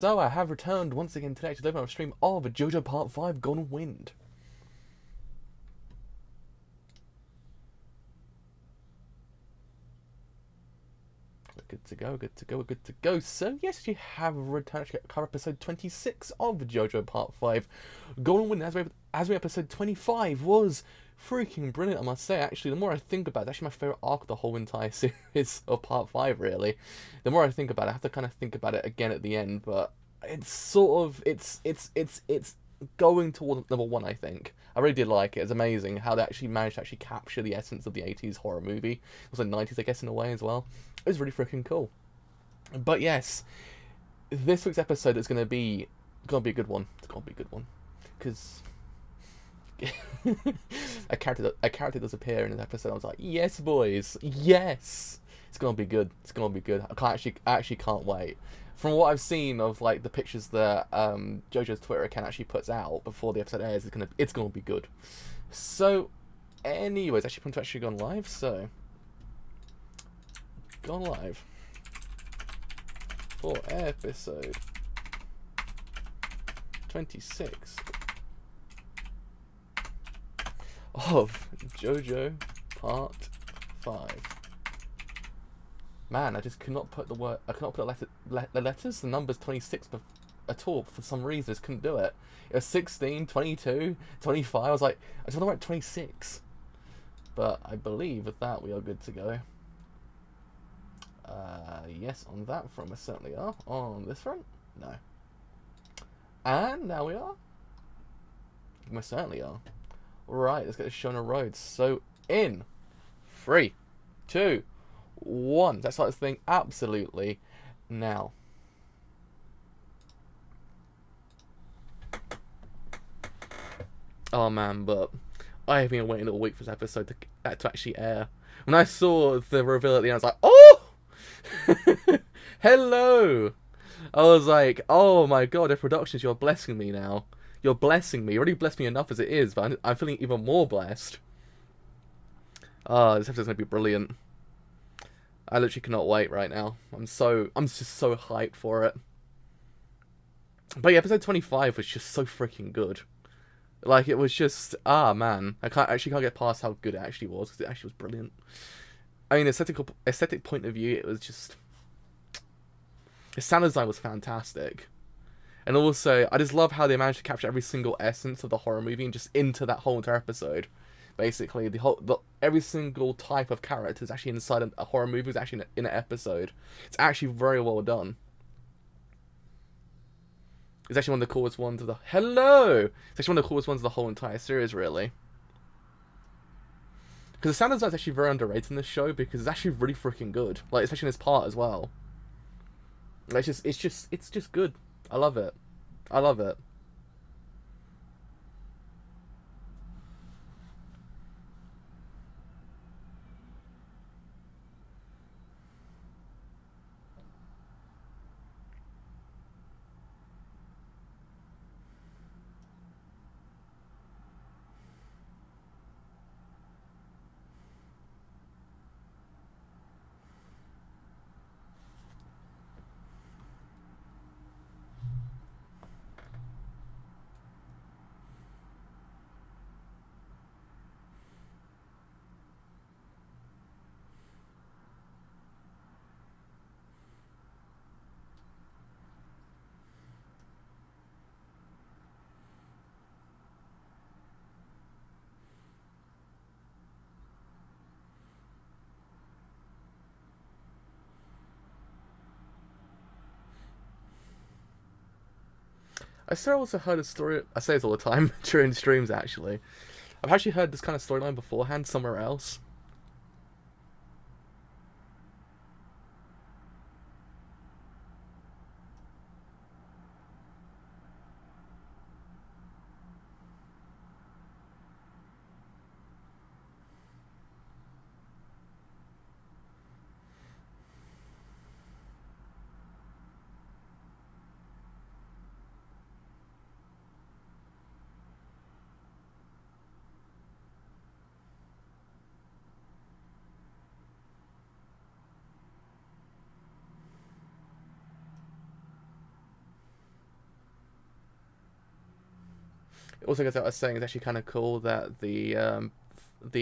So I have returned once again today to deliver a stream of JoJo Part 5 Golden Wind. We're good to go, good to go, we're good to go. So yes, you have returned to cover episode 26 of JoJo Part 5 Golden Wind. As we episode 25 was freaking brilliant, I must say. Actually, the more I think about it, it's actually my favourite arc of the whole entire series of Part 5, really. The more I think about it, I have to kind of think about it again at the end, but it's sort of, it's going towards number one, I think. I really did like it. It's amazing how they actually managed to actually capture the essence of the 80s horror movie. It was the 90s, I guess, in a way, as well. It was really freaking cool. But yes, this week's episode is going to be a good one. It's going to be a good one. Because a character does appear in this episode. I was like, yes, boys, yes, it's gonna be good. It's gonna be good. I actually can't wait. From what I've seen of like the pictures that JoJo's Twitter account actually puts out before the episode airs, it's gonna be good. So, anyways, actually gone live. So, gone live for episode 26. Of JoJo Part 5. Man, I just could not put the word. I could not put the letters, the numbers 26 at all for some reason. I just couldn't do it. It was 16, 22, 25. I was like, I just want to write 26. But I believe with that we are good to go. Yes, on that front we certainly are. On this front, no. And now we are. We certainly are. Right, let's get this show on the road. So, in 3, 2, 1. That's like this thing absolutely now. Oh man, but I have been waiting all week for this episode to actually air. When I saw the reveal at the end, I was like, oh! Hello! I was like, oh my god, the productions, you're blessing me now. You're blessing me. You already blessed me enough as it is, but I'm feeling even more blessed. This episode's gonna be brilliant. I literally cannot wait right now. I'm just so hyped for it. But yeah, episode 25 was just so freaking good. Like, it was just, man. I can't get past how good it actually was, because it actually was brilliant. I mean, aesthetic point of view, it was just, the sound design was fantastic. And also, I just love how they managed to capture every single essence of the horror movie and just into that whole entire episode. Basically, every single type of character is actually inside a horror movie. Is actually in an episode. It's actually very well done. It's actually one of the coolest ones of the It's actually one of the coolest ones of the whole entire series, really. Because the sound design is actually very underrated in this show because it's actually really freaking good. Like, especially in this part as well. It's just good. I love it. I love it. I still also heard a story. I say this all the time during streams. Actually, I've actually heard this kind of storyline beforehand somewhere else. Also, as I was saying, it's actually kind of cool that the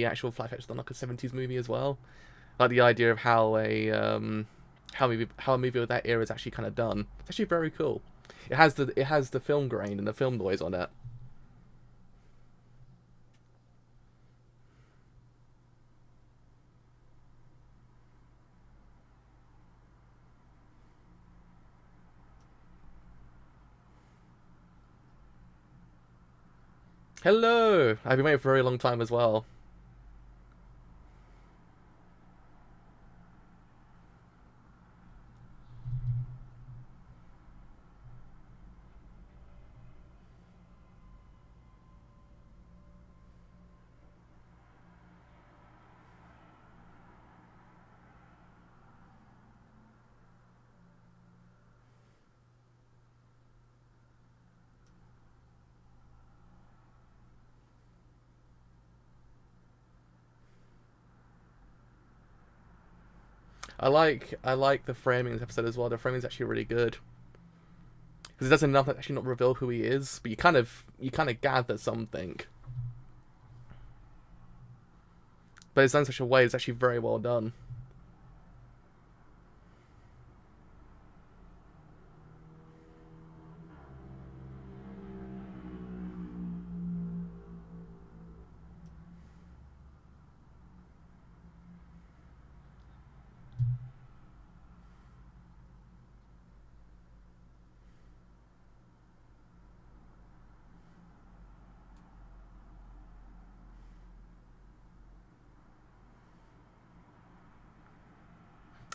actual flashback is done like a 70s movie as well. Like the idea of how a movie of that era is actually kind of done. It's actually very cool. It has the film grain and the film noise on it. Hello! I've been waiting for a very long time as well. I like the framing in this episode as well. The framing is actually really good because it does enough to actually not reveal who he is, but you kind of gather something. But it's done in such a way it's actually very well done.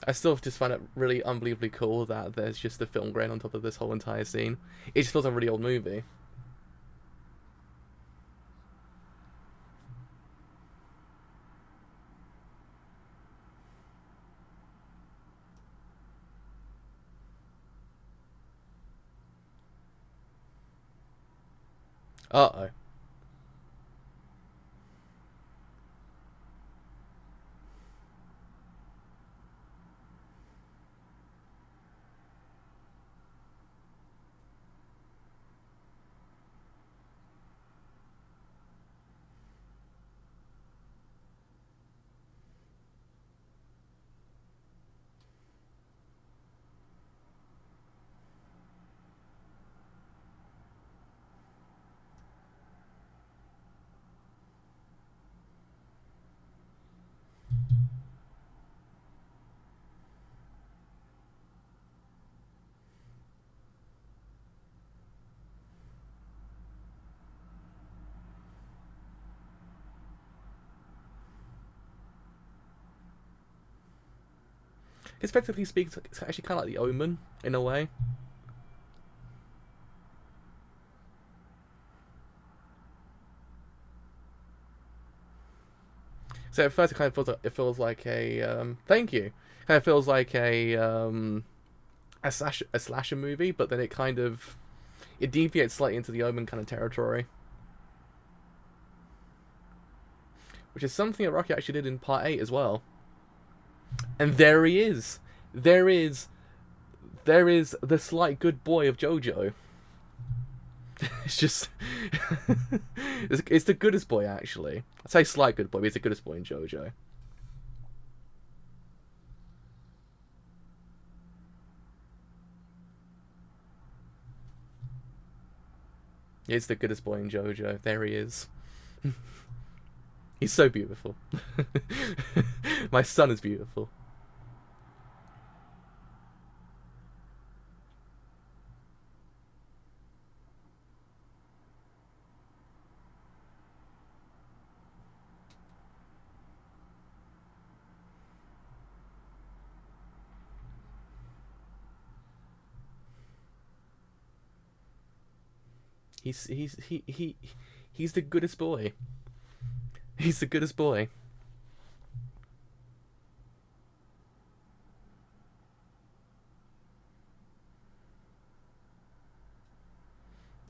I still just find it really unbelievably cool that there's just a film grain on top of this whole entire scene. It just feels like a really old movie. Uh-oh. Effectively speaking, it's actually kind of like The Omen, in a way. So at first it feels like a thank you. Kind of feels like a slasher movie, but then it deviates slightly into the Omen kind of territory, which is something that Rocky actually did in Part 8 as well. And there he is. There is the slight good boy of JoJo. It's just it's the goodest boy, actually. I say slight good boy, but he's the goodest boy in JoJo. He's the goodest boy in JoJo. There he is. He's so beautiful. My son is beautiful. He's the goodest boy. He's the goodest boy.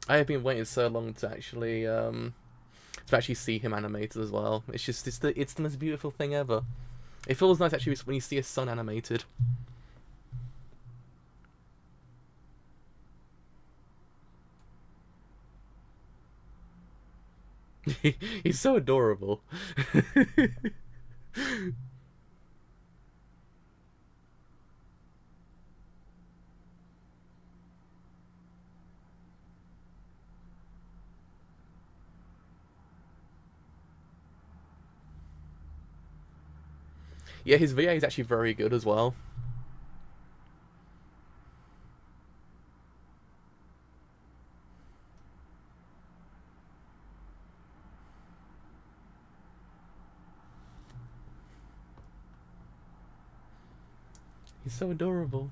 I have been waiting so long to actually see him animated as well. It's the most beautiful thing ever. It feels nice actually when you see his son animated. He's so adorable. Yeah, his VA is actually very good as well. He's so adorable.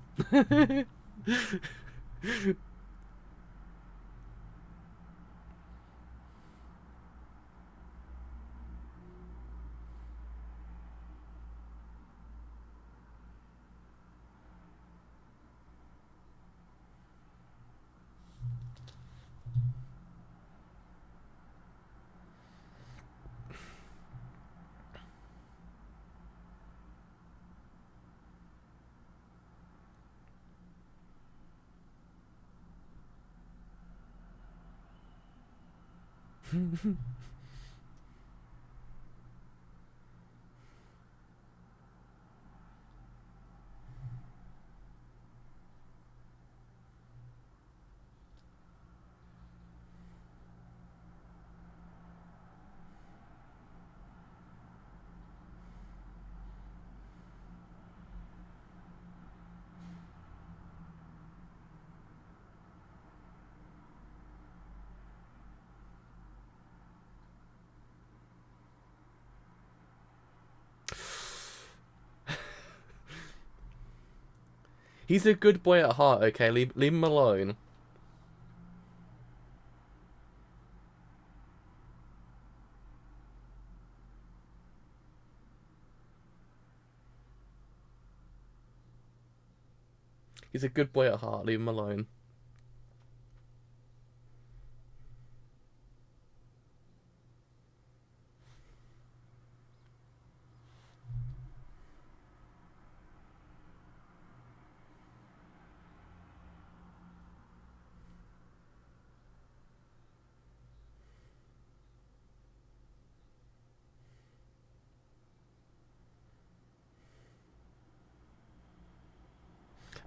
He's a good boy at heart, okay? Leave him alone. He's a good boy at heart. Leave him alone.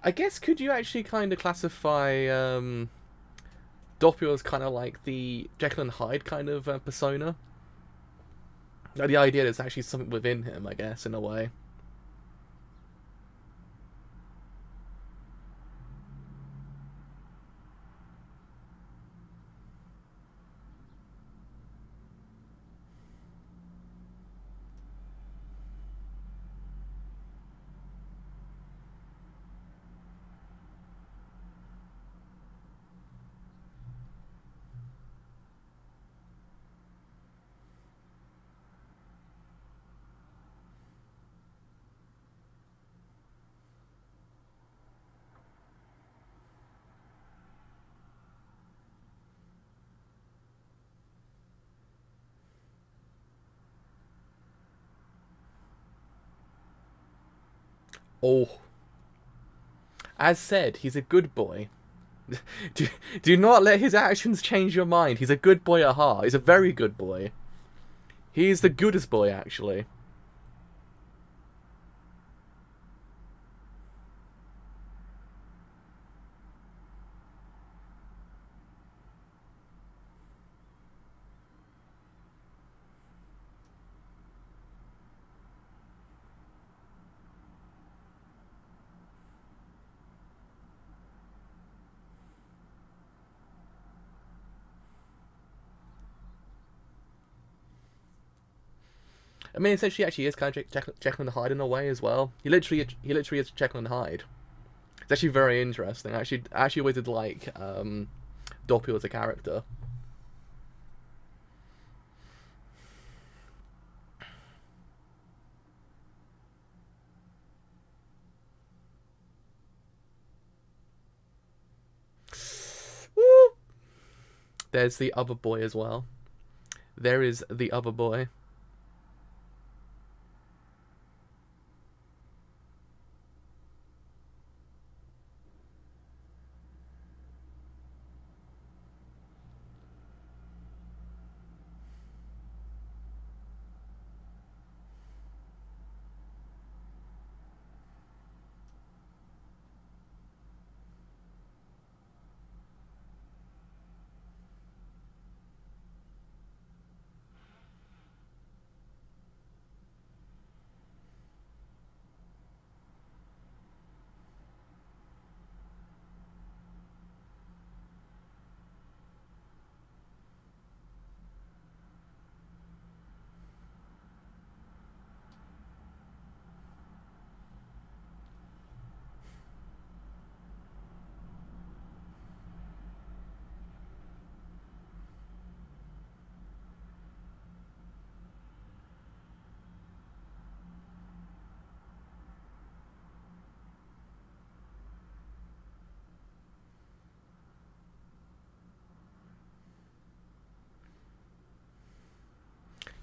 I guess, could you actually kind of classify Doppio as kind of like the Jekyll and Hyde kind of persona? Like the idea there's actually something within him, I guess, in a way. Oh. As said, he's a good boy. do not let his actions change your mind. He's a good boy at heart. He's a very good boy. He's the goodest boy, actually. I mean, essentially, actually is kind of Jekyll and Hyde in a way as well. He literally is Jekyll and Hyde. It's actually very interesting. I actually always did like Doppio as a character. Woo! There's the other boy as well. There is the other boy.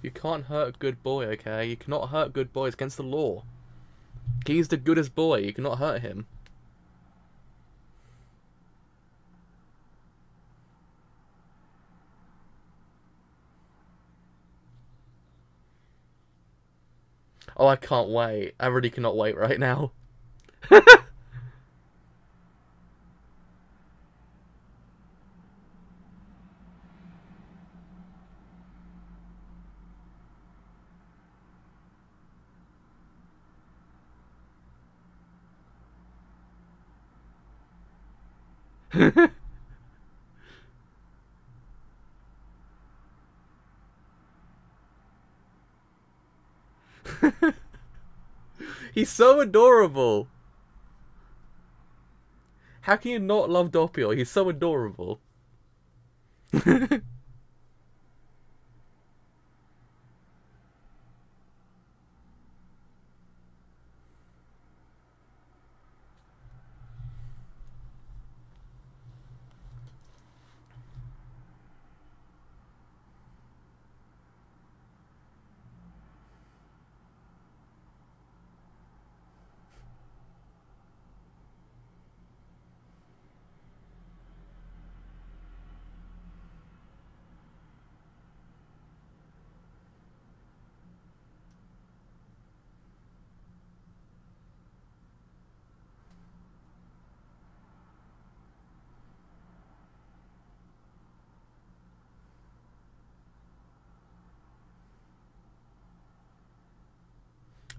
You can't hurt a good boy, okay? You cannot hurt good boys against the law. He's the goodest boy. You cannot hurt him. Oh, I can't wait. I really cannot wait right now. He's so adorable. How can you not love Doppio? He's so adorable.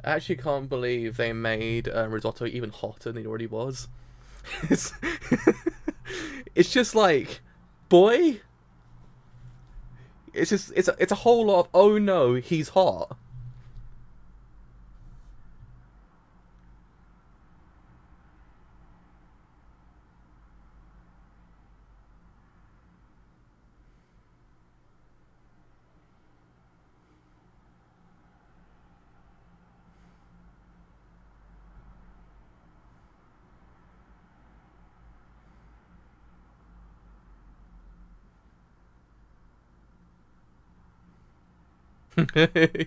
I actually can't believe they made risotto even hotter than it already was. It's, it's just like, boy. It's a whole lot of, oh no, he's hot.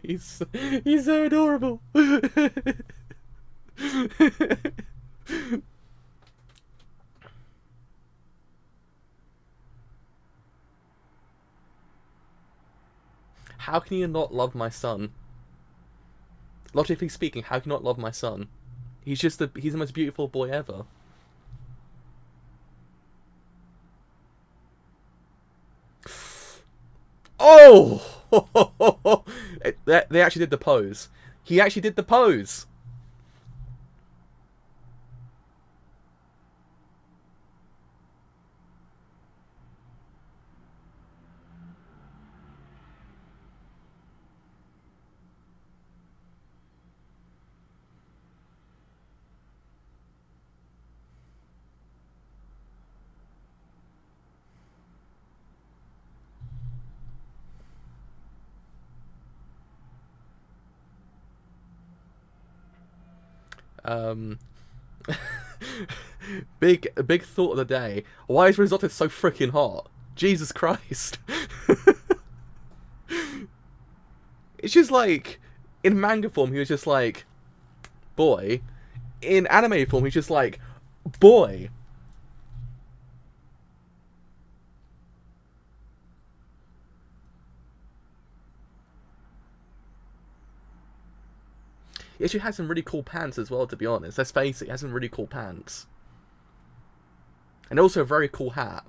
he's he's so adorable. How can you not love my son? Logically speaking, how can you not love my son? He's the most beautiful boy ever. Oh! They actually did the pose. He actually did the pose. Big thought of the day. Why is risotto so freaking hot? Jesus Christ. It's just like, in manga form he was just like, boy. In anime form he's just like, boy. He actually has some really cool pants as well, to be honest. Let's face it, he has some really cool pants. And also a very cool hat.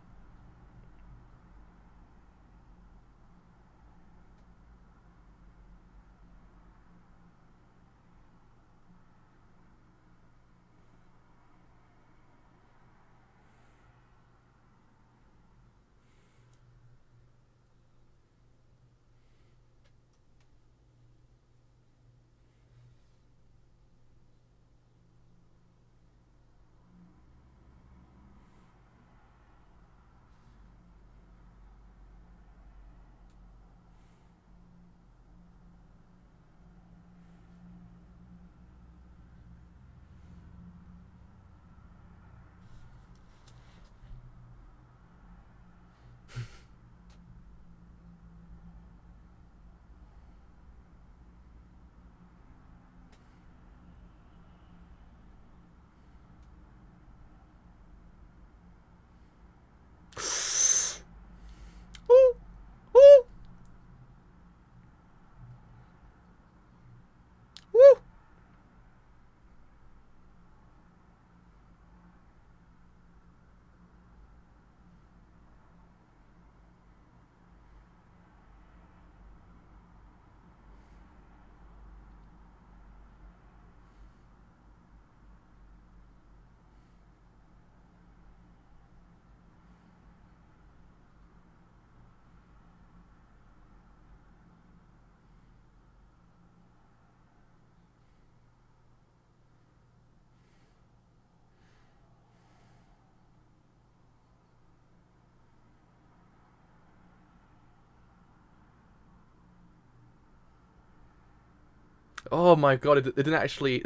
Oh my god! It didn't actually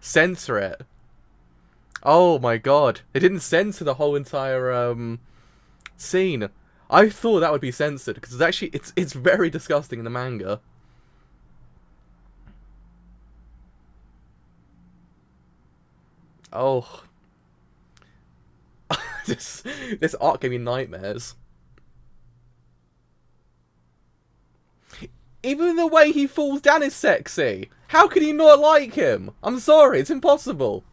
censor it. Oh my god! It didn't censor the whole entire scene. I thought that would be censored because it's very disgusting in the manga. Oh, this arc gave me nightmares. Even the way he falls down is sexy. How can you not like him? I'm sorry, it's impossible.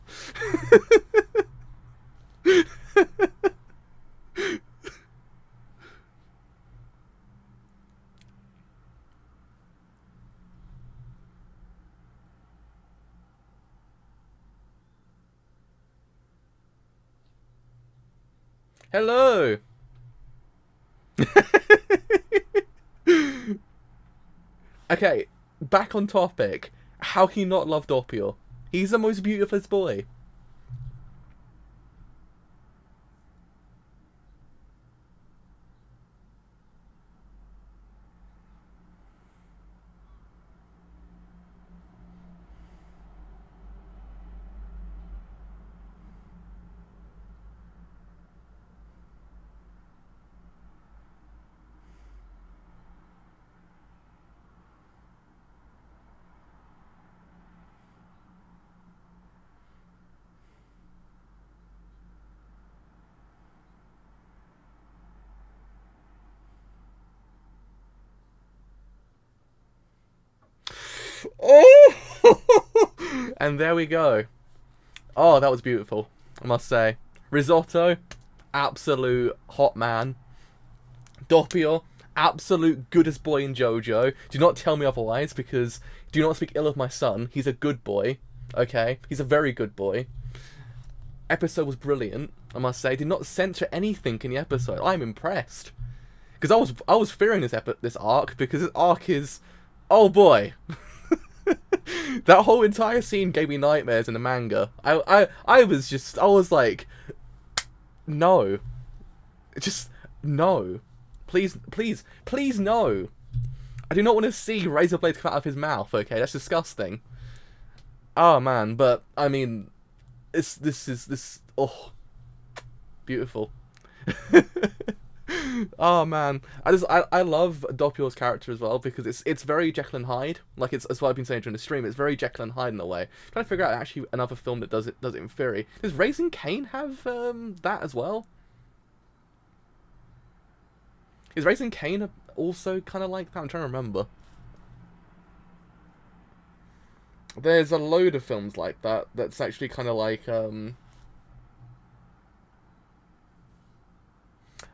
Hello. Okay, back on topic. How can you not love Doppio? He's the most beautiful boy. Oh! And there we go. Oh, that was beautiful, I must say. Risotto, absolute hot man. Doppio, absolute goodest boy in JoJo. Do not tell me otherwise, because do not speak ill of my son. He's a good boy, okay? He's a very good boy. Episode was brilliant, I must say. Did not censor anything in the episode. I'm impressed. Because I was fearing this arc, because this arc is... Oh boy. That whole entire scene gave me nightmares in the manga. I was like, no. Just, no. Please, please, please no. I do not want to see razor blades come out of his mouth, okay? That's disgusting. Oh man, but, I mean, oh, beautiful. Oh man, I love Doppio's character as well, because it's very Jekyll and Hyde. Like it's what I've been saying during the stream. It's very Jekyll and Hyde in a way. I'm trying to figure out actually another film that does it in theory. Does Raising Cain have that as well? Is Raising Cain also kind of like that? I'm trying to remember. There's a load of films like that. That's actually kind of like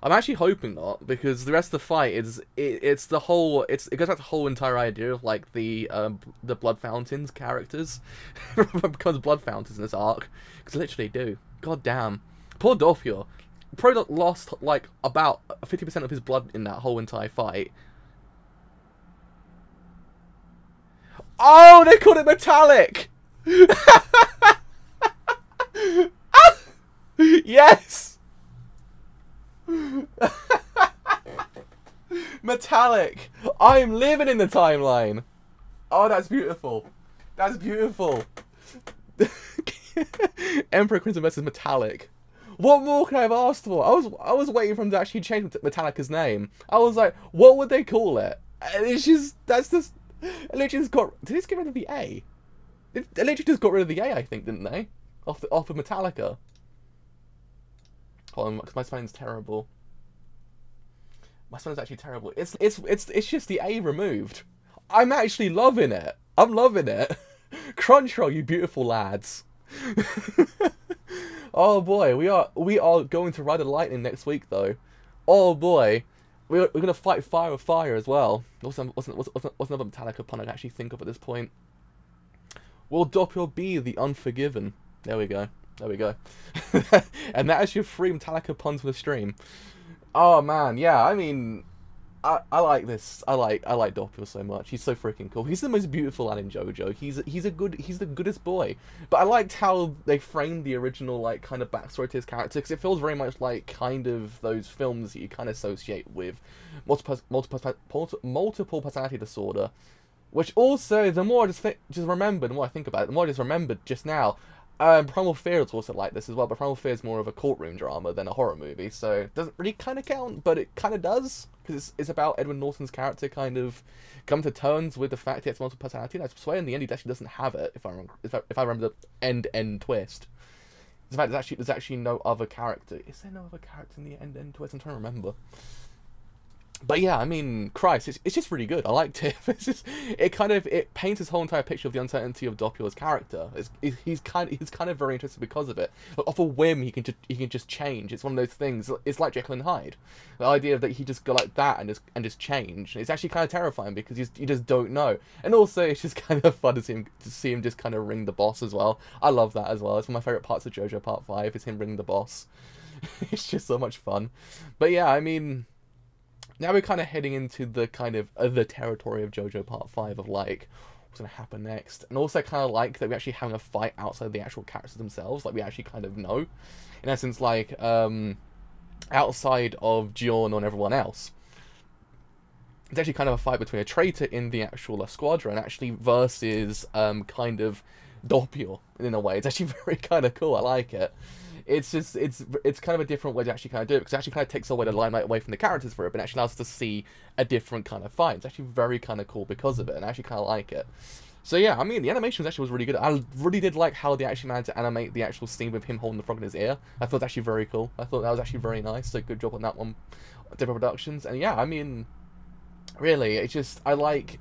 I'm actually hoping not, because the rest of the fight is it goes back to the whole entire idea of like the blood fountains characters becomes blood fountains in this arc, because they literally do. God damn, poor Doppio. Probably lost like about 50% of his blood in that whole entire fight. Oh, they called it metallic. Yes. Metallic! I'm living in the timeline! Oh, that's beautiful. That's beautiful. Emperor Crimson versus Metallic. What more could I have asked for? I was waiting for him to actually change Metallica's name. I was like, what would they call it? And it's just, that's just, it literally just got, did they just get rid of the A? It literally just got rid of the A, I think, didn't they? Off of Metallica. Hold on, because my spelling's terrible. My spelling's actually terrible. It's just the A removed. I'm actually loving it. I'm loving it. Crunchyroll, you beautiful lads. Oh boy, we are going to ride the lightning next week though. Oh boy, we're gonna fight fire with fire as well. What's another Metallica pun I can actually think of at this point? Will Doppio be the unforgiven? There we go. There we go. And that is your 3 Metallica puns for the stream. Oh man, yeah, I mean, I like this. I like Doppio so much. He's so freaking cool. He's the most beautiful lad in JoJo. He's the goodest boy. But I liked how they framed the original like kind of backstory to his character, because it feels very much like kind of those films that you kind of associate with multiple personality disorder. Which also, the more I just remembered, the more I think about it, the more I just remembered just now, Primal Fear is also like this as well, but Primal Fear is more of a courtroom drama than a horror movie, so it doesn't really kind of count, but it kind of does, because it's about Edward Norton's character kind of come to terms with the fact he has multiple personality, and I swear in the end he actually doesn't have it, if I remember the end twist. In fact, there's actually no other character. Is there no other character in the end twist? I'm trying to remember. But yeah, I mean, Christ, it's just really good. I liked it. It paints this whole entire picture of the uncertainty of Doppio's character. He's kind of very interesting because of it. Like, off a whim, he can just change. It's one of those things. It's like Jekyll and Hyde. The idea that he just go like that and just change. It's actually kind of terrifying because you just don't know. And also, it's just kind of fun to see him just kind of ring the boss as well. I love that as well. It's one of my favorite parts of JoJo Part 5 is him ringing the boss. It's just so much fun. But yeah, I mean, now we're kind of heading into the kind of the territory of JoJo Part 5 of like, what's going to happen next? And also kind of like that we're actually having a fight outside the actual characters themselves, like we actually kind of know. In essence, like, outside of Giorno and everyone else. It's actually kind of a fight between a traitor in the actual squadron actually versus kind of Doppio in a way. It's actually very kind of cool. I like it. It's just, it's kind of a different way to actually kind of do it, because it actually kind of takes away the limelight away from the characters for it, but it actually allows us to see a different kind of fight. It's actually very kind of cool because of it, and I actually kind of like it. So yeah, I mean, the animation was really good. I really did like how they actually managed to animate the actual scene with him holding the frog in his ear. I thought it was actually very cool. I thought that was actually very nice, so good job on that one, different productions. And yeah, I mean, really, it's just, I like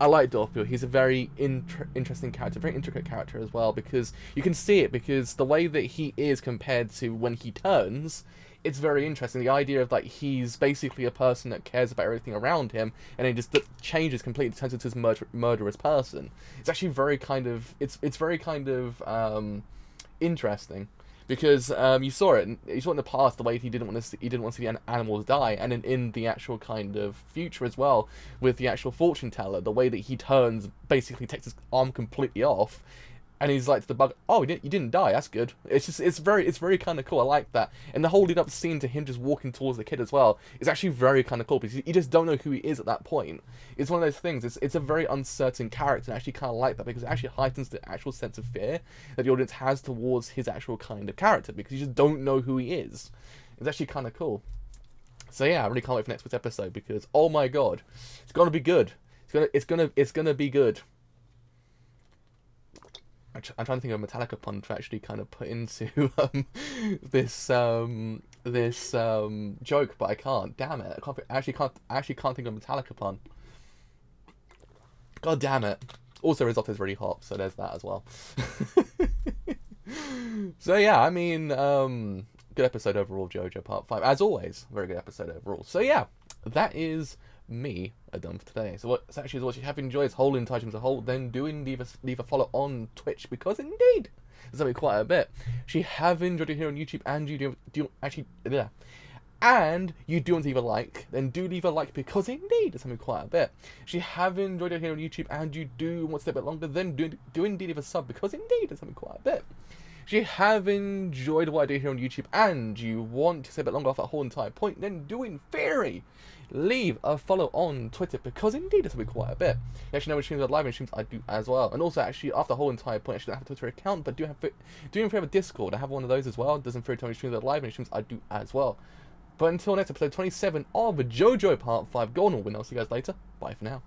Doppio. He's a very interesting character, very intricate character as well, because you can see it, because the way that he is compared to when he turns, it's very interesting. The idea of, like, he's basically a person that cares about everything around him, and he just changes completely, turns into this murderous person. It's actually very kind of, it's very kind of interesting. Because you saw it in the past, the way he didn't want to see the animals die, and in the actual kind of future as well, with the actual fortune teller, the way that he turns, basically takes his arm completely off, and he's like to the bug, "Oh, you didn't die. That's good." It's very kind of cool. I like that, and the whole lead up scene to him just walking towards the kid as well is actually very kind of cool, because you just don't know who he is at that point. It's one of those things. It's a very uncertain character, and I actually kind of like that, because it actually heightens the actual sense of fear that the audience has towards his actual kind of character, because you just don't know who he is. It's actually kind of cool. So yeah, I really can't wait for next week's episode, because oh my god, it's gonna be good. It's gonna be good. I'm trying to think of a Metallica pun to actually kind of put into this joke, but I can't. Damn it! I actually can't think of a Metallica pun. God damn it! Also, risotto's really hot, so there's that as well. So yeah, I mean, good episode overall, JoJo Part 5. As always, very good episode overall. So yeah, that is me done for today. So what actually is, what you have enjoyed this whole entire as a whole, then do indeed leave a follow on Twitch, because indeed there's something quite a bit. If you have enjoyed it here on YouTube and you do actually, yeah, and you do want to leave a like, then do leave a like, because indeed there's something quite a bit. If you have enjoyed it here on YouTube and you do want to stay a bit longer, then do indeed leave a sub, because indeed there's something quite a bit. If you have enjoyed what I do here on YouTube and you want to stay a bit longer off that whole entire point, then do in theory leave a follow on Twitter, because indeed this will be quite a bit. You actually know which streams are live and streams I do as well. And also, actually, after the whole entire point, I actually don't have a Twitter account, but do have a Discord. I have one of those as well. It doesn't tell me streams are live and streams I do as well. But until next episode 27 of JoJo Part 5 Golden Wind, I'll see you guys later. Bye for now.